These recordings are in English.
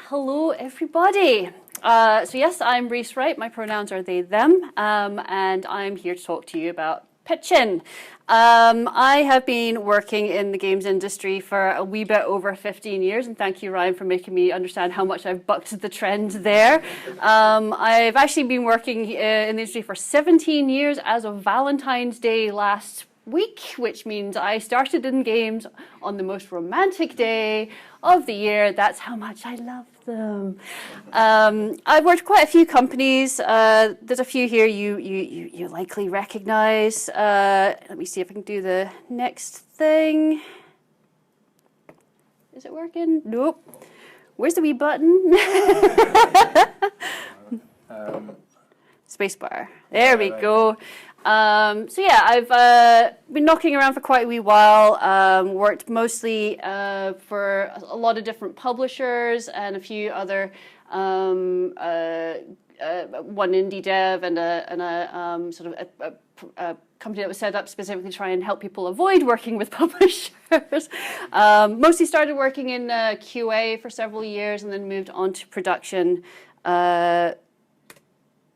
Hello, everybody. So yes, I'm Reese Wright. My pronouns are they, them, and I'm here to talk to you about pitching. I have been working in the games industry for a wee bit over 15 years, and thank you, Ryan, for making me understand how much I've bucked the trend there. I've actually been working in the industry for 17 years as of Valentine's Day last week, which means I started in games on the most romantic day of the year. That's how much I love them. I've worked quite a few companies. There's a few here you likely recognize. Let me see if I can do the next thing. Is it working? Nope. Where's the wee button? Spacebar. There we go. So yeah, I've been knocking around for quite a wee while, worked mostly for a lot of different publishers and a few other, one indie dev and a sort of a company that was set up specifically to try and help people avoid working with publishers. Mostly started working in QA for several years and then moved on to production.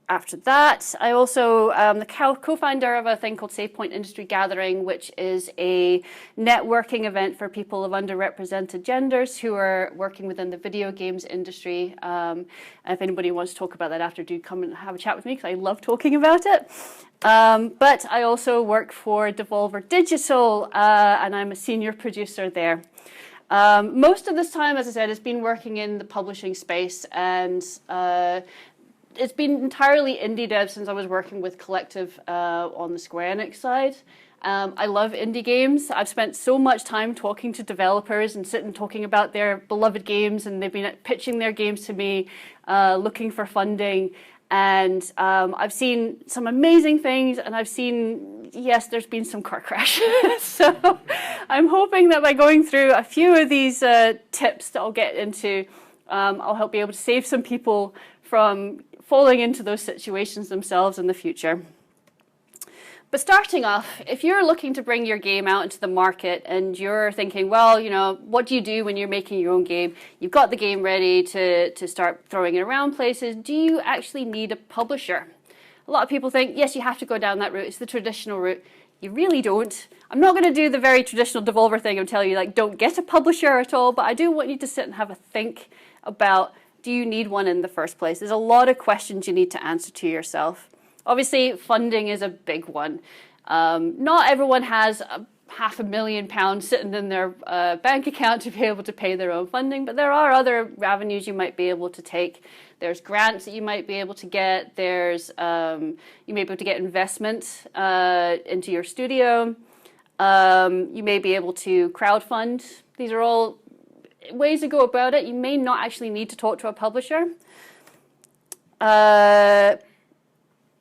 After that, I also the co-founder of a thing called SafePoint Industry Gathering, which is a networking event for people of underrepresented genders who are working within the video games industry. If anybody wants to talk about that after, do come and have a chat with me because I love talking about it. But I also work for Devolver Digital, and I'm a senior producer there. Most of this time, as I said, has been working in the publishing space, and it's been entirely indie dev since I was working with Collective on the Square Enix side. I love indie games. I've spent so much time talking to developers and sitting talking about their beloved games, and they've been pitching their games to me, looking for funding. And I've seen some amazing things, and I've seen, yes, there's been some car crashes. So I'm hoping that by going through a few of these tips that I'll get into, I'll help be able to save some people from falling into those situations themselves in the future. But starting off, if you're looking to bring your game out into the market and you're thinking, well, you know, what do you do when you're making your own game? You've got the game ready to start throwing it around places. Do you actually need a publisher? A lot of people think, yes, you have to go down that route. It's the traditional route. You really don't. I'm not going to do the very traditional Devolver thing and tell you, like, don't get a publisher at all, but I do want you to sit and have a think about, do you need one in the first place? There's a lot of questions you need to answer to yourself. Obviously, funding is a big one. Not everyone has £500,000 sitting in their bank account to be able to pay their own funding, but there are other avenues you might be able to take. There's grants that you might be able to get. There's you may be able to get investment into your studio. You may be able to crowdfund. These are all ways to go about it. You may not actually need to talk to a publisher.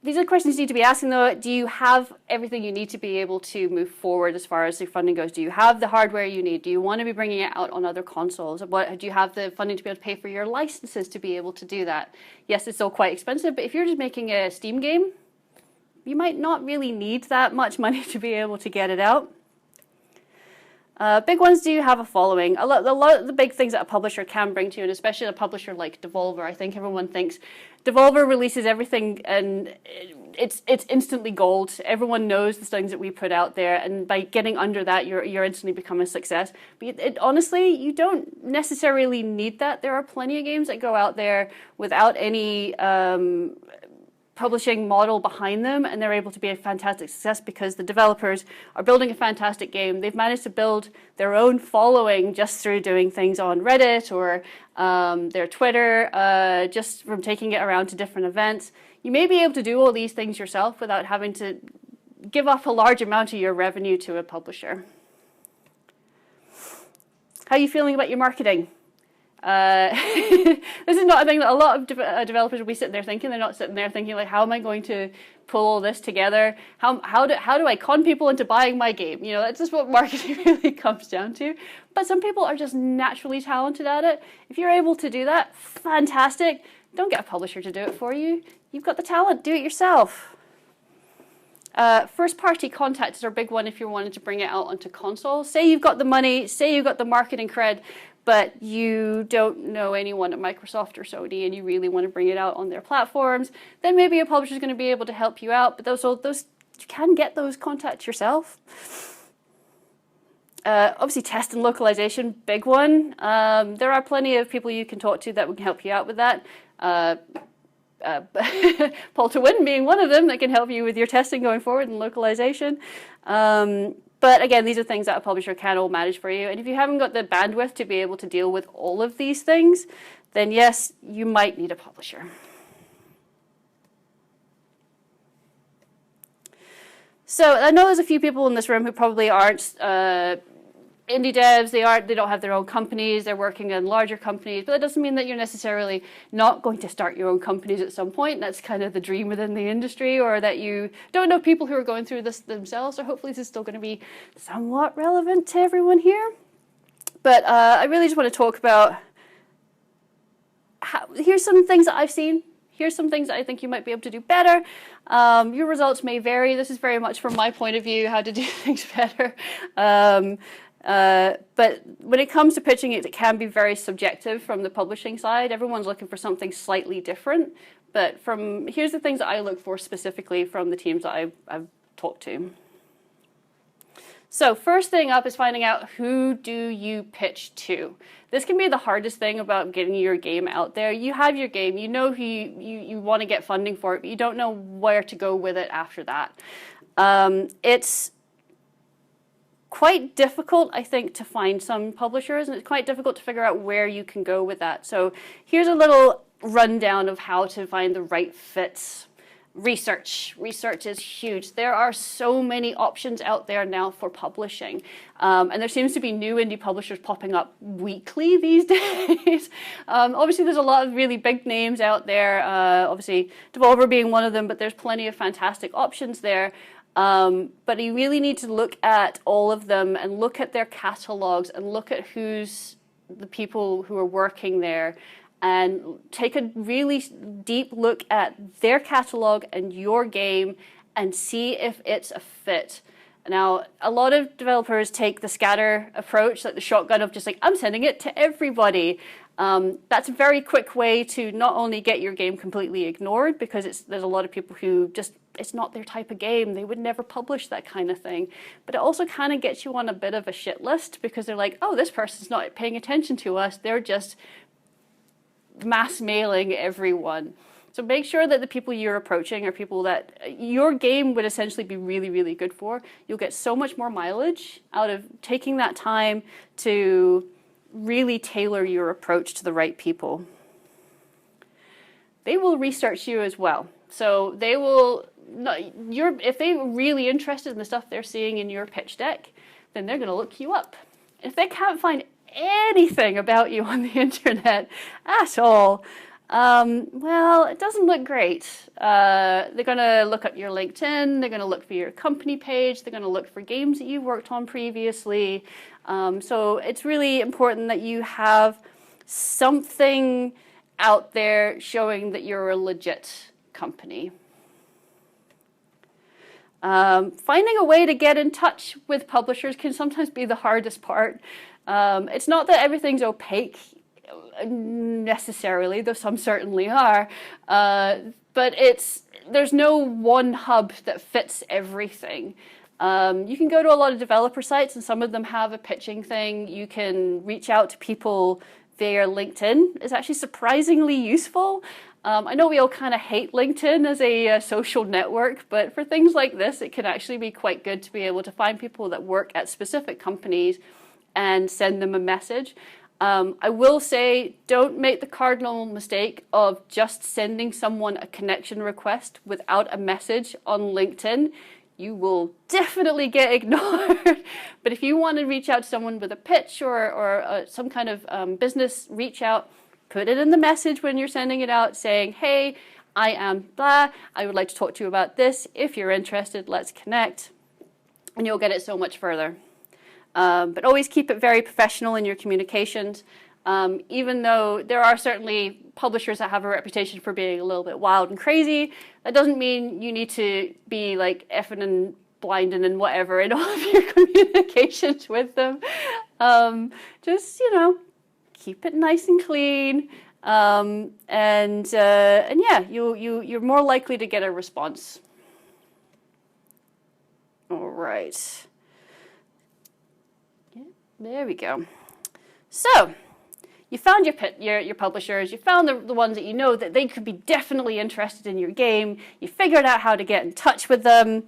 These are questions you need to be asking, though. Do you have everything you need to be able to move forward as far as your funding goes? Do you have the hardware you need? Do you want to be bringing it out on other consoles? Do you have the funding to be able to pay for your licenses to be able to do that? Yes, it's still quite expensive, but if you're just making a Steam game, you might not really need that much money to be able to get it out. Big ones, do you have a following? A lot of the big things that a publisher can bring to you, and especially a publisher like Devolver, I think everyone thinks Devolver releases everything and it's instantly gold. Everyone knows the things that we put out there, and by getting under that, you're instantly become a success. But honestly, you don't necessarily need that. There are plenty of games that go out there without any publishing model behind them, and they're able to be a fantastic success because the developers are building a fantastic game. They've managed to build their own following just through doing things on Reddit or their Twitter, just from taking it around to different events. You may be able to do all these things yourself without having to give up a large amount of your revenue to a publisher. How are you feeling about your marketing? This is not a thing that a lot of developers will be sitting there thinking. They're not sitting there thinking, like, how am I going to pull all this together? How do I con people into buying my game? You know, that's just what marketing really comes down to. But some people are just naturally talented at it. If you're able to do that, fantastic. Don't get a publisher to do it for you. You've got the talent, do it yourself. First-party content is our big one if you're wanting to bring it out onto consoles. Say you've got the money, say you've got the marketing cred, but you don't know anyone at Microsoft or Sony and you really want to bring it out on their platforms, then maybe a publisher is going to be able to help you out. But those you can get those contacts yourself. Obviously, test and localization, big one. There are plenty of people you can talk to that can help you out with that. Paul to Win being one of them that can help you with your testing going forward and localization. But again, these are things that a publisher can all manage for you. And if you haven't got the bandwidth to be able to deal with all of these things, then yes, you might need a publisher. So I know there's a few people in this room who probably aren't indie devs. They don't have their own companies. They're working in larger companies, but that doesn't mean that you're necessarily not going to start your own companies at some point. That's kind of the dream within the industry, or that you don't know people who are going through this themselves. So hopefully this is still going to be somewhat relevant to everyone here. But I really just want to talk about here's some things that I've seen. Here's some things that I think you might be able to do better. Your results may vary. This is very much from my point of view, how to do things better. But when it comes to pitching, it can be very subjective from the publishing side. Everyone's looking for something slightly different. But here's the things that I look for specifically from the teams that I've talked to. So first thing up is finding out, who do you pitch to? This can be the hardest thing about getting your game out there. You have your game, you know who you want to get funding for it, but you don't know where to go with it after that. It's quite difficult, I think, to find some publishers, and it's quite difficult to figure out where you can go with that. So here's a little rundown of how to find the right fits. Research is huge. There are so many options out there now for publishing. And there seems to be new indie publishers popping up weekly these days. Obviously, there's a lot of really big names out there. Obviously, Devolver being one of them, but there's plenty of fantastic options there. But you really need to look at all of them and look at their catalogs and look at who's the people who are working there, and take a really deep look at their catalog and your game and see if it's a fit. Now, a lot of developers take the scatter approach, like the shotgun of just like, I'm sending it to everybody. That's a very quick way to not only get your game completely ignored, because there's a lot of people who just, it's not their type of game. They would never publish that kind of thing. But it also kind of gets you on a bit of a shit list, because they're like, oh, this person's not paying attention to us. They're just mass mailing everyone. So make sure that the people you're approaching are people that your game would essentially be really, really good for. You'll get so much more mileage out of taking that time to really tailor your approach to the right people. They will research you as well. So they will, if they're really interested in the stuff they're seeing in your pitch deck, then they're going to look you up. If they can't find anything about you on the internet at all, well, it doesn't look great. They're going to look up your LinkedIn, they're going to look for your company page, they're going to look for games that you've worked on previously. So it's really important that you have something out there showing that you're a legit company. Finding a way to get in touch with publishers can sometimes be the hardest part. It's not that everything's opaque necessarily, though some certainly are, but there's no one hub that fits everything. You can go to a lot of developer sites, and some of them have a pitching thing. You can reach out to people via LinkedIn. It's actually surprisingly useful. I know we all kind of hate LinkedIn as a social network, but for things like this, it can actually be quite good to be able to find people that work at specific companies and send them a message. I will say, don't make the cardinal mistake of just sending someone a connection request without a message on LinkedIn. You will definitely get ignored. But if you want to reach out to someone with a pitch or some kind of business reach out, put it in the message when you're sending it out saying, hey, I am blah, I would like to talk to you about this. If you're interested, let's connect. And you'll get it so much further. But always keep it very professional in your communications. Even though there are certainly publishers that have a reputation for being a little bit wild and crazy, that doesn't mean you need to be like effing and blinding and whatever in all of your communications with them. Just, keep it nice and clean, and yeah, you're more likely to get a response. All right. Yeah, there we go. So you found your publishers, you found the ones that you know that they could be definitely interested in your game, you figured out how to get in touch with them.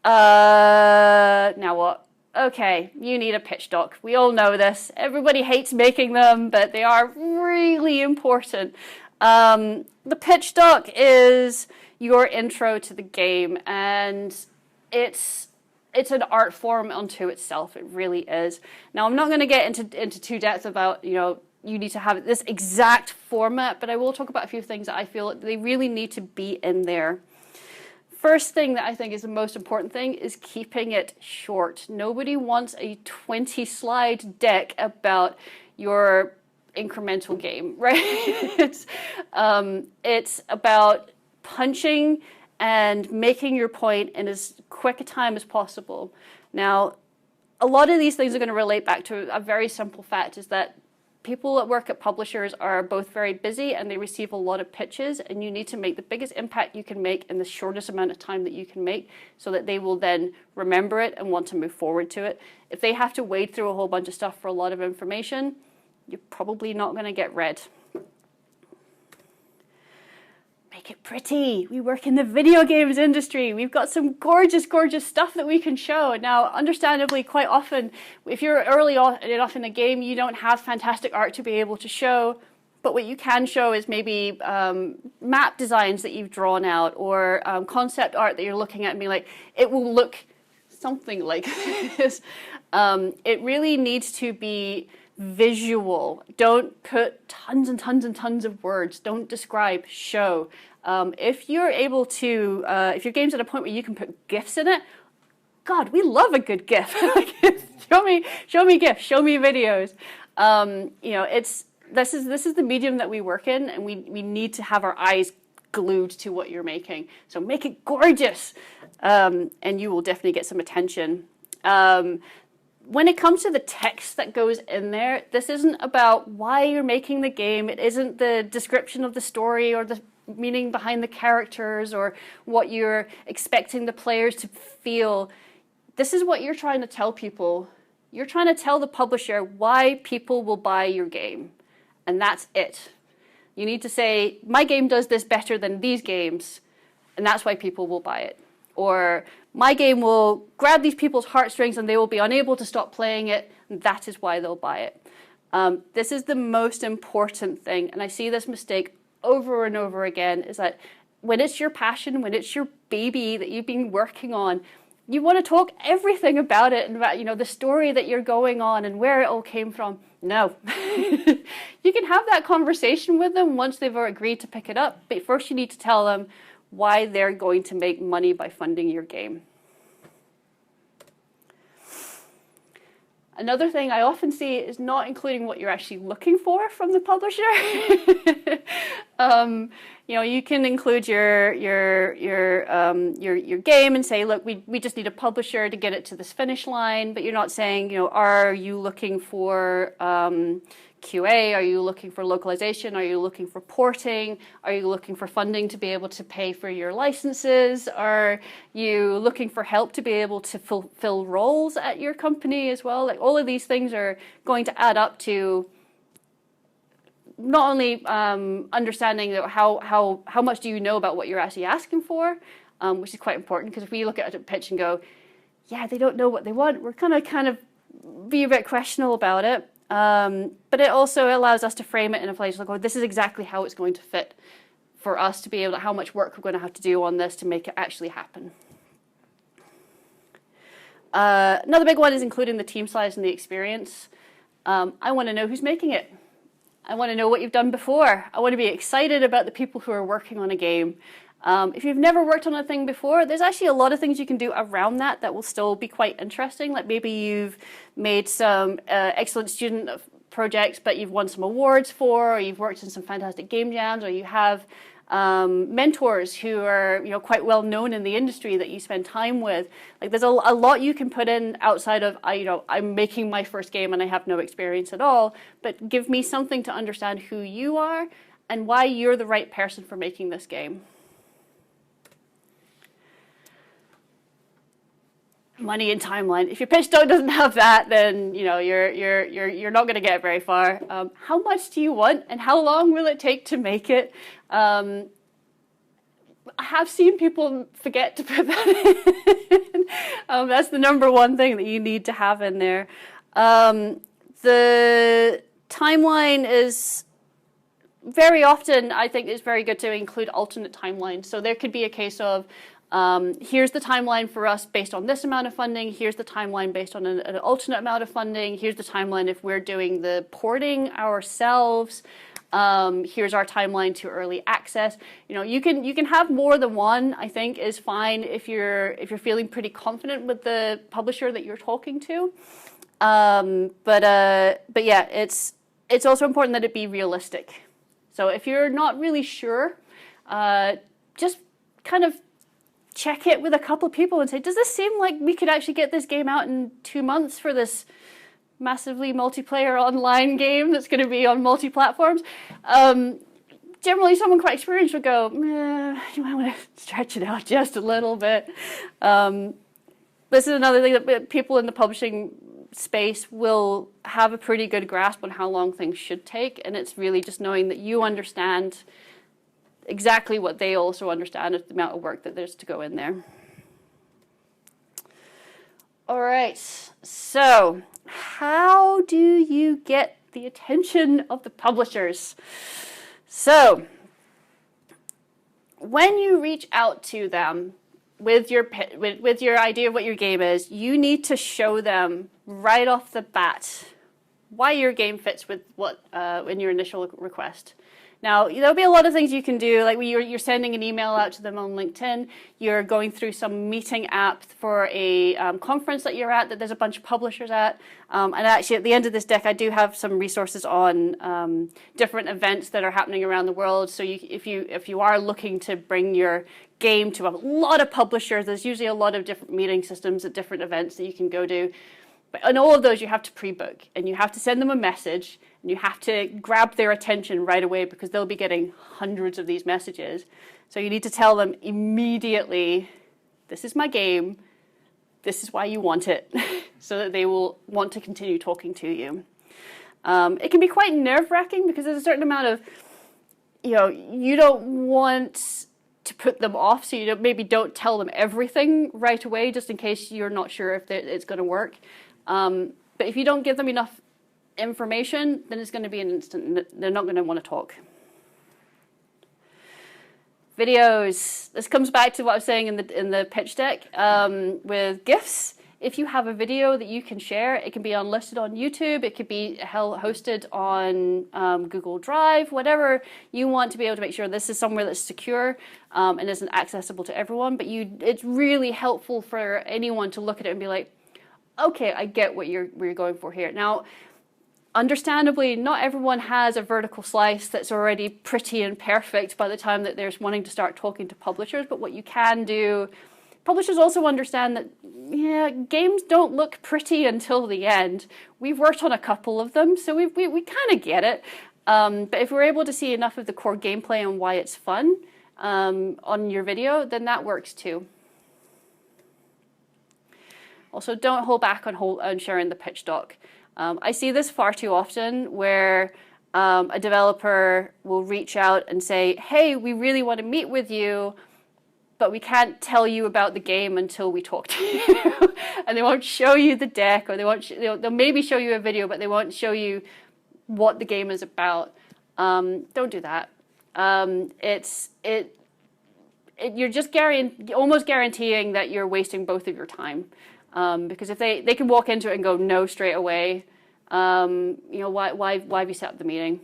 Now what? Okay, you need a pitch doc. We all know this. Everybody hates making them, but they are really important. The pitch doc is your intro to the game, and it's an art form unto itself. It really is. Now, I'm not going to get into too depth about, you need to have this exact format, but I will talk about a few things that I feel they really need to be in there. First thing that I think is the most important thing is keeping it short. Nobody wants a 20-slide deck about your incremental game, right? It's about punching and making your point in as quick a time as possible. Now, a lot of these things are going to relate back to a very simple fact, is that people that work at publishers are both very busy and they receive a lot of pitches, and you need to make the biggest impact you can make in the shortest amount of time that you can make so that they will then remember it and want to move forward to it. If they have to wade through a whole bunch of stuff for a lot of information, you're probably not going to get read. Make it pretty. We work in the video games industry. We've got some gorgeous, gorgeous stuff that we can show. Now, understandably, quite often, if you're early enough in the game, you don't have fantastic art to be able to show. But what you can show is maybe map designs that you've drawn out, or concept art that you're looking at and being like, it will look something like this. It really needs to be visual. Don't put tons and tons and tons of words. Don't describe, show. If you're able to, if your game's at a point where you can put GIFs in it, God, we love a good GIF. show me GIFs, show me videos. This is the medium that we work in, and we need to have our eyes glued to what you're making. So make it gorgeous, and you will definitely get some attention. When it comes to the text that goes in there, this isn't about why you're making the game. It isn't the description of the story or the meaning behind the characters or what you're expecting the players to feel. This is what you're trying to tell people. You're trying to tell the publisher why people will buy your game. And that's it. You need to say, my game does this better than these games, and that's why people will buy it. Or my game will grab these people's heartstrings and they will be unable to stop playing it, and that is why they'll buy it. This is the most important thing, and I see this mistake over and over again, is that when it's your passion, when it's your baby that you've been working on, you want to talk everything about it and about, the story that you're going on and where it all came from. No. You can have that conversation with them once they've agreed to pick it up, but first you need to tell them why they're going to make money by funding your game. Another thing I often see is not including what you're actually looking for from the publisher. You can include your game and say, look, we just need a publisher to get it to this finish line, but you're not saying, are you looking for QA? Are you looking for localization? Are you looking for porting? Are you looking for funding to be able to pay for your licenses? Are you looking for help to be able to fulfill roles at your company as well? Like, all of these things are going to add up to not only understanding how much do you know about what you're actually asking for, which is quite important, because if we look at a pitch and go, yeah, they don't know what they want, we're kind of be a bit questionable about it. But it also allows us to frame it in a place like, oh, this is exactly how it's going to fit for us to be able to, how much work we're going to have to do on this to make it actually happen. Another big one is including the team size and the experience. I want to know who's making it. I want to know what you've done before. I want to be excited about the people who are working on a game. If you've never worked on a thing before, there's actually a lot of things you can do around that will still be quite interesting. Like maybe you've made some excellent student projects, but you've won some awards for, or you've worked in some fantastic game jams, or you have mentors who are, you know, quite well known in the industry that you spend time with. Like, there's a lot you can put in outside of, you know, I'm making my first game and I have no experience at all, but give me something to understand who you are and why you're the right person for making this game. Money and timeline. If your pitch deck doesn't have that, then you know you're not going to get very far. How much do you want, and how long will it take to make it? I have seen people forget to put that in. That's the number one thing that you need to have in there. The timeline is very often, I think, it's very good to include alternate timelines. So there could be a case of here's the timeline for us based on this amount of funding. Here's the timeline based on an alternate amount of funding. Here's the timeline if we're doing the porting ourselves. Here's our timeline to early access. You know, you can have more than one. I think is fine if you're feeling pretty confident with the publisher that you're talking to. But yeah, it's also important that it be realistic. So if you're not really sure, just kind of check it with a couple of people and say, does this seem like we could actually get this game out in 2 months for this massively multiplayer online game that's going to be on multi-platforms? Generally, someone quite experienced would go, you might want to stretch it out just a little bit. This is another thing that people in the publishing space will have a pretty good grasp on how long things should take, and it's really just knowing that you understand exactly what they also understand of the amount of work that there's to go in there. All right, so how do you get the attention of the publishers? So when you reach out to them with your idea of what your game is, you need to show them right off the bat why your game fits with what in your initial request. Now, there'll be a lot of things you can do, like you're sending an email out to them on LinkedIn, you're going through some meeting app for a conference that you're at, that there's a bunch of publishers at, and actually at the end of this deck I do have some resources on different events that are happening around the world, so if you are looking to bring your game to a lot of publishers, there's usually a lot of different meeting systems at different events that you can go to. But on all of those, you have to pre-book, and you have to send them a message, and you have to grab their attention right away because they'll be getting hundreds of these messages. So you need to tell them immediately, this is my game, this is why you want it, so that they will want to continue talking to you. It can be quite nerve-wracking because there's a certain amount of, you don't want to put them off, so you maybe don't tell them everything right away just in case you're not sure if it's going to work. But if you don't give them enough information, then it's going to be an instant. They're not going to want to talk. Videos. This comes back to what I was saying in the pitch deck with GIFs. If you have a video that you can share, it can be listed on YouTube. It could be hosted on Google Drive, whatever you want to be able to make sure this is somewhere that's secure and isn't accessible to everyone. But it's really helpful for anyone to look at it and be like, okay, I get what you're going for here. Now, understandably, not everyone has a vertical slice that's already pretty and perfect by the time that they're wanting to start talking to publishers. But what you can do, publishers also understand that, yeah, games don't look pretty until the end. We've worked on a couple of them, so we kind of get it. But if we're able to see enough of the core gameplay and why it's fun on your video, then that works too. Also, don't hold back on sharing the pitch doc. I see this far too often where a developer will reach out and say, hey, we really want to meet with you, but we can't tell you about the game until we talk to you. And they won't show you the deck, or they'll maybe show you a video, but they won't show you what the game is about. Don't do that. You're just almost guaranteeing that you're wasting both of your time. Because if they can walk into it and go no straight away, why have you set up the meeting?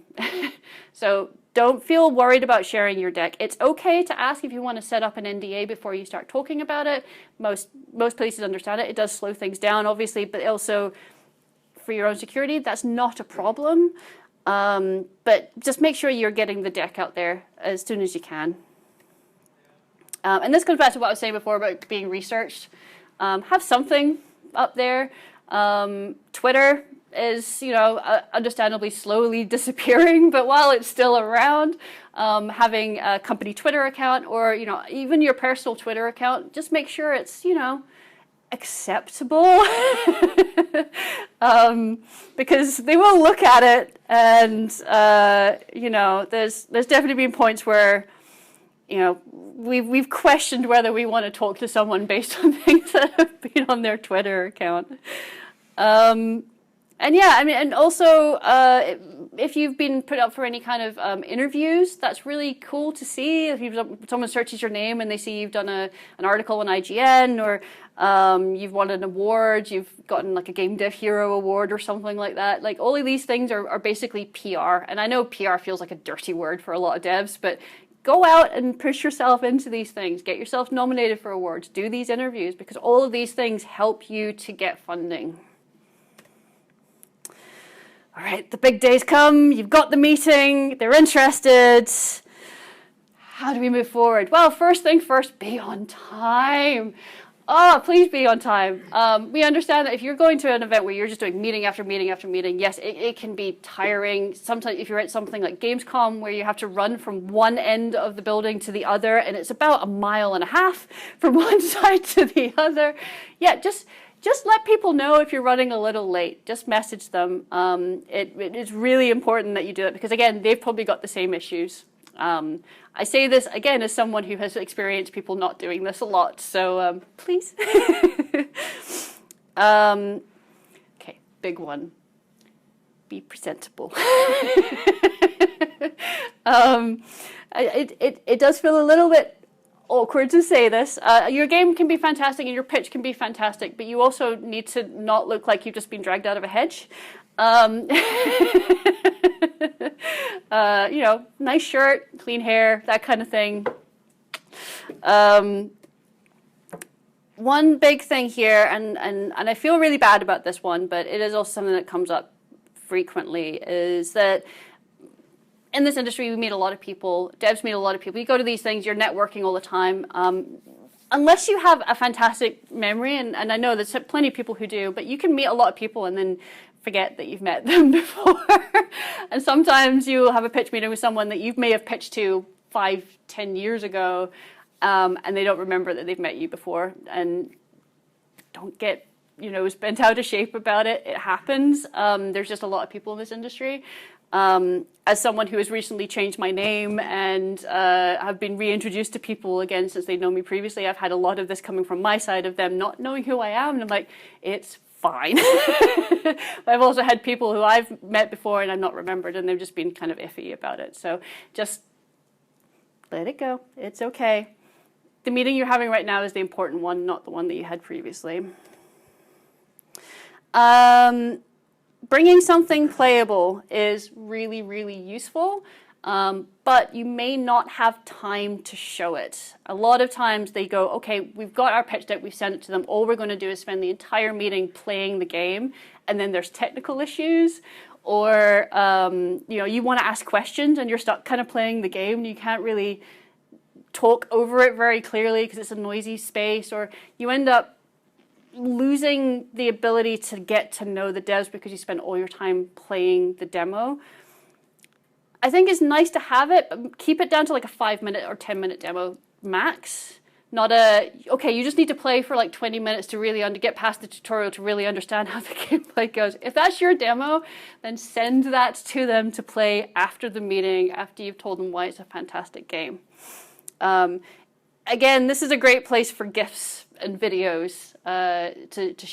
So don't feel worried about sharing your deck. It's okay to ask if you want to set up an NDA before you start talking about it. Most places understand it. It does slow things down, obviously, but also for your own security, that's not a problem. But just make sure you're getting the deck out there as soon as you can. And this comes back to what I was saying before about being researched. Have something up there. Twitter is, understandably slowly disappearing, but while it's still around, having a company Twitter account or, even your personal Twitter account, just make sure it's, acceptable. Because they will look at it and, there's definitely been points where, we've questioned whether we want to talk to someone based on things that have been on their Twitter account. And yeah, I mean, and also, if you've been put up for any kind of interviews, that's really cool to see. If someone searches your name and they see you've done an article on IGN, or you've won an award, you've gotten like a Game Dev Hero award or something like that. Like all of these things are basically PR. And I know PR feels like a dirty word for a lot of devs, but go out and push yourself into these things. Get yourself nominated for awards. Do these interviews, because all of these things help you to get funding. All right, the big day's come. You've got the meeting. They're interested. How do we move forward? Well, first thing first, be on time. Oh, please be on time. We understand that if you're going to an event where you're just doing meeting after meeting after meeting, yes, it can be tiring. Sometimes if you're at something like Gamescom where you have to run from one end of the building to the other, and it's about 1.5 miles from one side to the other. Yeah, just let people know if you're running a little late. Just message them. It's really important that you do it because, again, they've probably got the same issues. I say this, again, as someone who has experienced people not doing this a lot. So please. Okay, big one. Be presentable. It does feel a little bit awkward to say this. Your game can be fantastic and your pitch can be fantastic, but you also need to not look like you've just been dragged out of a hedge. Nice shirt, clean hair, that kind of thing. One big thing here, and I feel really bad about this one, but it is also something that comes up frequently, is that in this industry, we meet a lot of people, devs meet a lot of people. You go to these things, you're networking all the time. Unless you have a fantastic memory, and I know there's plenty of people who do, but you can meet a lot of people and then forget that you've met them before. And sometimes you'll have a pitch meeting with someone that you may have pitched to 5-10 years ago, and they don't remember that they've met you before. And don't get bent out of shape about it. It happens. There's just a lot of people in this industry. As someone who has recently changed my name and have been reintroduced to people again since they'd known me previously, I've had a lot of this coming from my side of them not knowing who I am. And I'm like, it's fine. I've also had people who I've met before and I've not remembered, and they've just been kind of iffy about it. So just let it go. It's okay. The meeting you're having right now is the important one, not the one that you had previously. Bringing something playable is really, really useful, but you may not have time to show it. A lot of times they go, okay, we've got our pitch deck, we've sent it to them, all we're going to do is spend the entire meeting playing the game, and then there's technical issues, or you want to ask questions and you're stuck kind of playing the game and you can't really talk over it very clearly because it's a noisy space, or you end up losing the ability to get to know the devs because you spend all your time playing the demo. I think it's nice to have it, but keep it down to like a 5-minute or 10-minute demo max. Not okay, you just need to play for like 20 minutes to really get past the tutorial to really understand how the gameplay goes. If that's your demo, then send that to them to play after the meeting, after you've told them why it's a fantastic game. Again, this is a great place for GIFs and videos to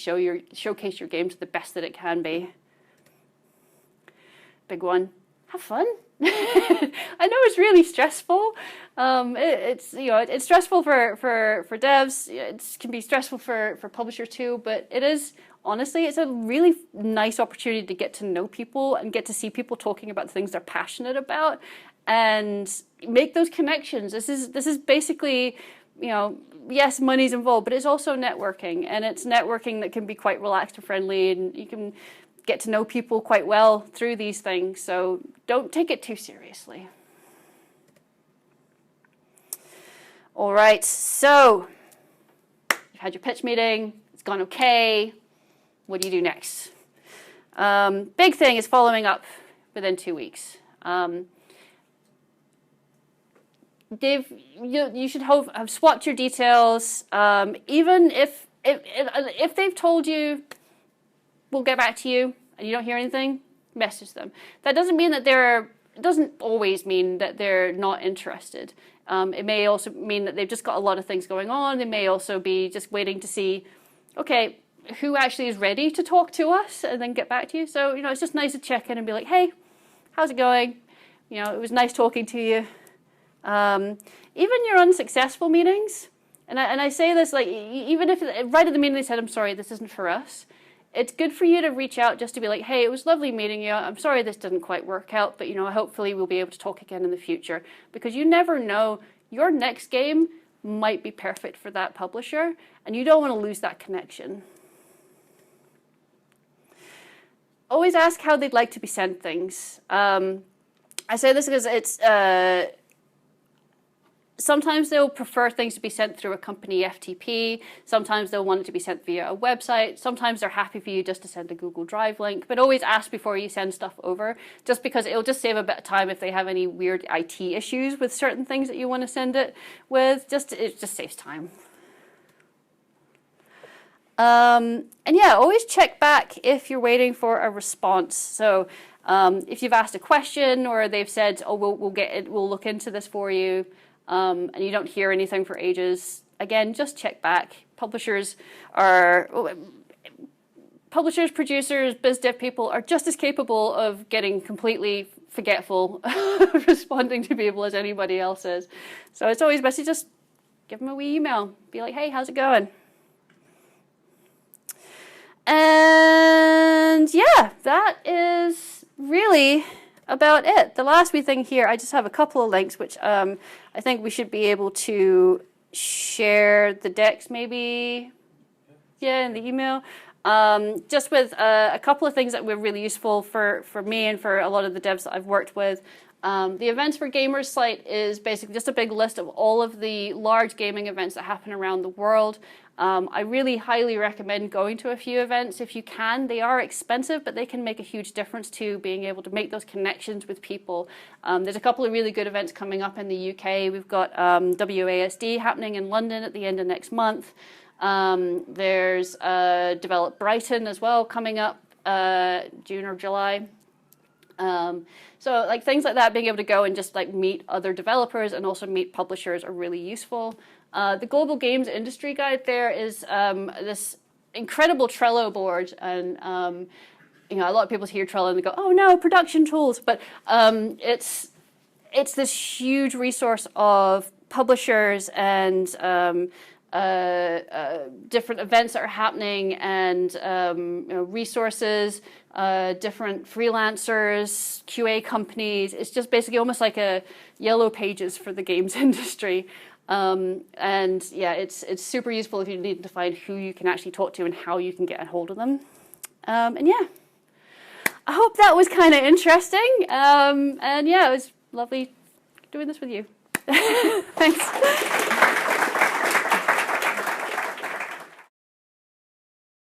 showcase your game to the best that it can be. Big one. Have fun. I know it's really stressful. It's stressful for devs. It can be stressful for publishers too. But it is, honestly, it's a really nice opportunity to get to know people and get to see people talking about things they're passionate about and make those connections. This is basically, yes, money's involved, but it's also networking, and it's networking that can be quite relaxed and friendly, and you can get to know people quite well through these things, so don't take it too seriously. All right, so you've had your pitch meeting, it's gone okay. What do you do next? Big thing is following up within 2 weeks. You should have swapped your details, even if they've told you, we'll get back to you, and you don't hear anything, message them. That doesn't mean that it doesn't always mean that they're not interested. It may also mean that they've just got a lot of things going on. They may also be just waiting to see, okay, who actually is ready to talk to us and then get back to you. So, it's just nice to check in and be like, hey, how's it going? It was nice talking to you. Even your unsuccessful meetings, and I say this, like, even if right at the meeting they said, I'm sorry, this isn't for us, it's good for you to reach out just to be like, hey, it was lovely meeting you. I'm sorry this didn't quite work out, but hopefully we'll be able to talk again in the future, because you never know, your next game might be perfect for that publisher, and you don't want to lose that connection. Always ask how they'd like to be sent things. I say this because it's sometimes they'll prefer things to be sent through a company FTP. Sometimes they'll want it to be sent via a website. Sometimes they're happy for you just to send a Google Drive link. But always ask before you send stuff over, just because it'll just save a bit of time if they have any weird IT issues with certain things that you want to send it with. It just saves time. And yeah, always check back if you're waiting for a response. So if you've asked a question or they've said, oh, we'll look into this for you, and you don't hear anything for ages, again, just check back. Producers, biz dev people are just as capable of getting completely forgetful responding to people as anybody else is. So it's always best to just give them a wee email. Be like, hey, how's it going? And yeah, that is really about it. The last wee thing here, I just have a couple of links, which I think we should be able to share the decks maybe, yeah, in the email. Just with a couple of things that were really useful for me and for a lot of the devs that I've worked with. The Events for Gamers site is basically just a big list of all of the large gaming events that happen around the world. I really highly recommend going to a few events if you can. They are expensive, but they can make a huge difference to being able to make those connections with people. There's a couple of really good events coming up in the UK. We've got WASD happening in London at the end of next month. There's Develop Brighton as well coming up June or July. So like things like that, being able to go and just like meet other developers and also meet publishers are really useful. The Global Games Industry Guide there is this incredible Trello board, and a lot of people hear Trello and they go, "Oh no, production tools!" But it's this huge resource of publishers and different events that are happening, and resources, different freelancers, QA companies. It's just basically almost like a yellow pages for the games industry. And yeah, it's super useful if you need to find who you can actually talk to and how you can get a hold of them. And yeah, I hope that was kind of interesting. And yeah, it was lovely doing this with you. Thanks.